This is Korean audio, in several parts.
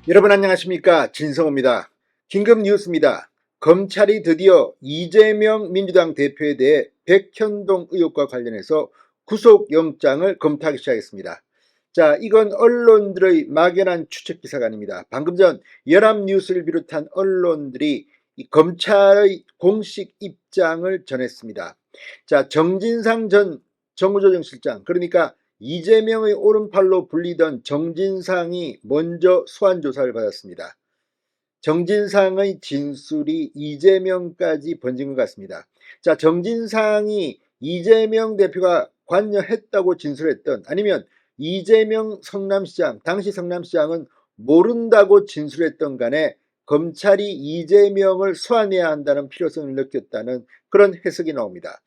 여러분 안녕하십니까, 진성호입니다. 긴급 뉴스입니다. 검찰이 드디어 이재명 민주당 대표에 대해 백현동 의혹과 관련해서 구속영장을 검토하기 시작했습니다. 자, 이건 언론들의 막연한 추측 기사가 아닙니다. 방금 전 연합뉴스를 비롯한 언론들이 이 검찰의 공식 입장을 전했습니다. 자, 정진상 전 정무조정실장, 그러니까 이재명의 오른팔로 불리던 정진상이 먼저 소환조사를 받았습니다. 정진상의 진술이 이재명까지 번진 것 같습니다. 자, 정진상이 이재명 대표가 관여했다고 진술했던, 아니면 이재명 성남시장, 당시 성남시장은 모른다고 진술했던 간에 검찰이 이재명을 소환해야 한다는 필요성을 느꼈다는 그런 해석이 나옵니다.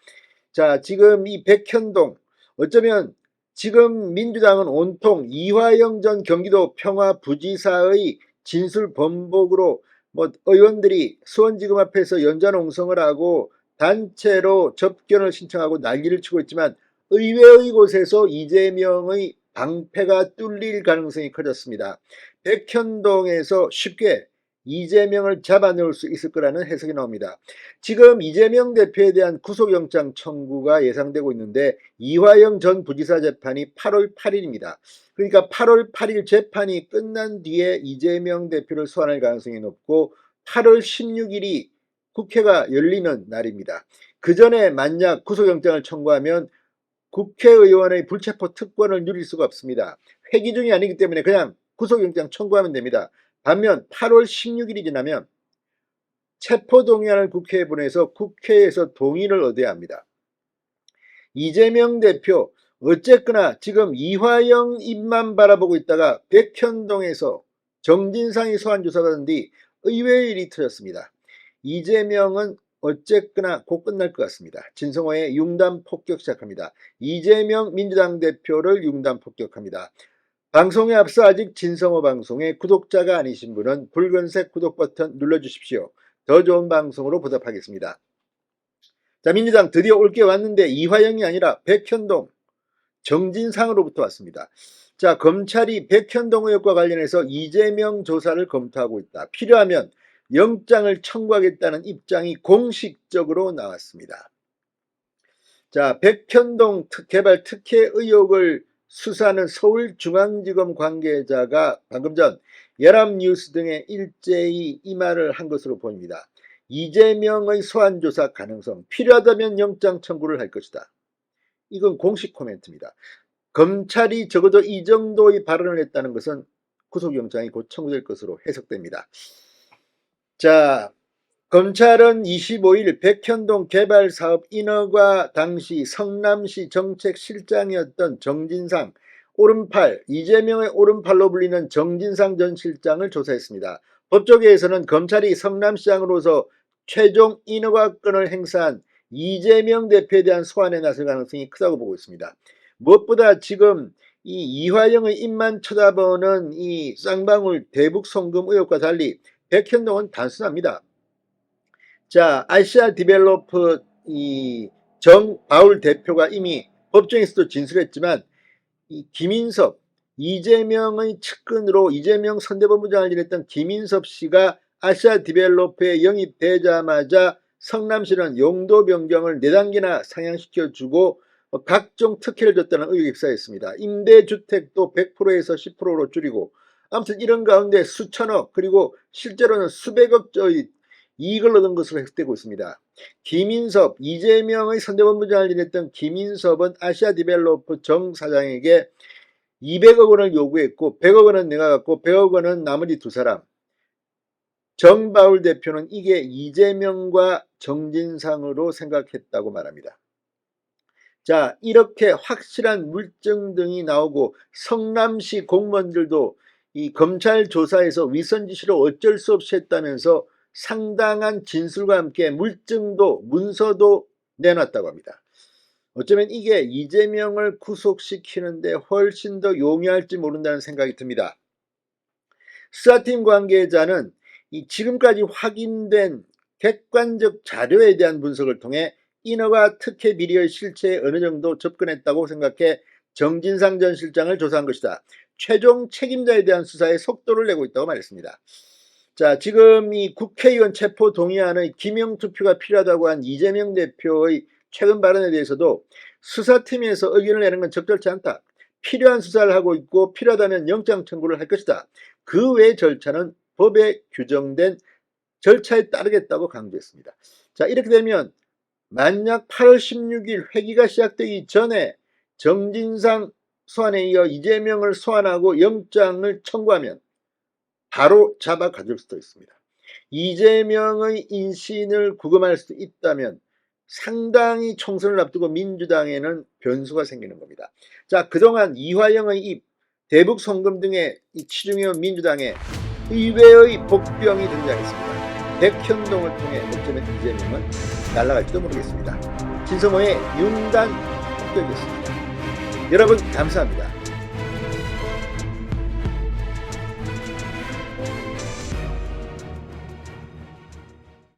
자, 지금 이 백현동, 어쩌면 지금 민주당은 온통 이화영 전 경기도 평화부지사의 진술 번복으로 의원들이 수원지검 앞에서 연좌농성을 하고 단체로 접견을 신청하고 난리를 치고 있지만, 의외의 곳에서 이재명의 방패가 뚫릴 가능성이 커졌습니다. 백현동에서 쉽게 이재명을 잡아넣을 수 있을 거라는 해석이 나옵니다. 지금 이재명 대표에 대한 구속영장 청구가 예상되고 있는데, 이화영 전 부지사 재판이 8월 8일입니다. 그러니까 8월 8일 재판이 끝난 뒤에 이재명 대표를 소환할 가능성이 높고, 8월 16일이 국회가 열리는 날입니다. 그 전에 만약 구속영장을 청구하면 국회의원의 불체포 특권을 누릴 수가 없습니다. 회기 중이 아니기 때문에 그냥 구속영장 청구하면 됩니다. 반면 8월 16일이 지나면 체포동의안을 국회에 보내서 국회에서 동의를 얻어야 합니다. 이재명 대표 어쨌거나 지금 이화영 입만 바라보고 있다가 백현동에서 정진상이 소환조사 받은 뒤 의외의 일이 터졌습니다. 이재명은 어쨌거나 곧 끝날 것 같습니다. 진성호의 융단 폭격 시작합니다. 이재명 민주당 대표를 융단 폭격합니다. 방송에 앞서 아직 진성호 방송의 구독자가 아니신 분은 붉은색 구독 버튼 눌러주십시오. 더 좋은 방송으로 보답하겠습니다. 자, 민주당 드디어 올 게 왔는데 이화영이 아니라 백현동, 정진상으로부터 왔습니다. 자, 검찰이 백현동 의혹과 관련해서 이재명 조사를 검토하고 있다. 필요하면 영장을 청구하겠다는 입장이 공식적으로 나왔습니다. 자, 백현동 개발 특혜 의혹을 수사하는 서울중앙지검 관계자가 방금 전 연합뉴스 등에 일제히 이 말을 한 것으로 보입니다. 이재명의 소환조사 가능성, 필요하다면 영장 청구를 할 것이다. 이건 공식 코멘트입니다. 검찰이 적어도 이 정도의 발언을 했다는 것은 구속영장이 곧 청구될 것으로 해석됩니다. 자, 검찰은 25일 백현동 개발사업 인허가 당시 성남시 정책실장이었던 정진상, 오른팔, 이재명의 오른팔로 불리는 정진상 전 실장을 조사했습니다. 법조계에서는 검찰이 성남시장으로서 최종 인허가권을 행사한 이재명 대표에 대한 소환에 나설 가능성이 크다고 보고 있습니다. 무엇보다 지금 이 이화영의 입만 쳐다보는 이 쌍방울 대북 송금 의혹과 달리 백현동은 단순합니다. 자, 아시아 디벨로퍼 이 정바울 대표가 이미 법정에서도 진술했지만, 이 김인섭, 이재명의 측근으로 이재명 선대본부장을 지냈던 김인섭 씨가 아시아 디벨로퍼에 영입되자마자 성남시는 용도 변경을 4단계나 상향시켜주고 각종 특혜를 줬다는 의혹이 휩싸였습니다. 임대주택도 100%에서 10%로 줄이고, 아무튼 이런 가운데 수천억, 그리고 실제로는 수백억의 이익을 얻은 것으로 해석되고 있습니다. 김인섭, 이재명의 선대본부장을 지냈던 김인섭은 아시아 디벨로퍼 정 사장에게 200억 원을 요구했고, 100억 원은 내가 갖고 100억 원은 나머지 두 사람. 정바울 대표는 이게 이재명과 정진상으로 생각했다고 말합니다. 자, 이렇게 확실한 물증 등이 나오고 성남시 공무원들도 이 검찰 조사에서 위선 지시를 어쩔 수 없이 했다면서 상당한 진술과 함께 물증도 문서도 내놨다고 합니다. 어쩌면 이게 이재명을 구속시키는데 훨씬 더 용이할지 모른다는 생각이 듭니다. 수사팀 관계자는 이 지금까지 확인된 객관적 자료에 대한 분석을 통해 인허가 특혜 비리의 실체에 어느 정도 접근했다고 생각해 정진상 전 실장을 조사한 것이다. 최종 책임자에 대한 수사에 속도를 내고 있다고 말했습니다. 자, 지금 이 국회의원 체포 동의안의 기명 투표가 필요하다고 한 이재명 대표의 최근 발언에 대해서도 수사팀에서 의견을 내는 건 적절치 않다. 필요한 수사를 하고 있고 필요하다면 영장 청구를 할 것이다. 그 외 절차는 법에 규정된 절차에 따르겠다고 강조했습니다. 자, 이렇게 되면 만약 8월 16일 회기가 시작되기 전에 정진상 소환에 이어 이재명을 소환하고 영장을 청구하면 바로 잡아 가질 수도 있습니다. 이재명의 인신을 구금할 수 있다면 상당히 총선을 앞두고 민주당에는 변수가 생기는 겁니다. 자, 그동안 이화영의 입, 대북 송금 등의 치중해온 민주당에 의외의 복병이 등장했습니다. 백현동을 통해 어쩌면 이재명은 날아갈지도 모르겠습니다. 진성호의 윤단 폭격이었습니다. 여러분 감사합니다.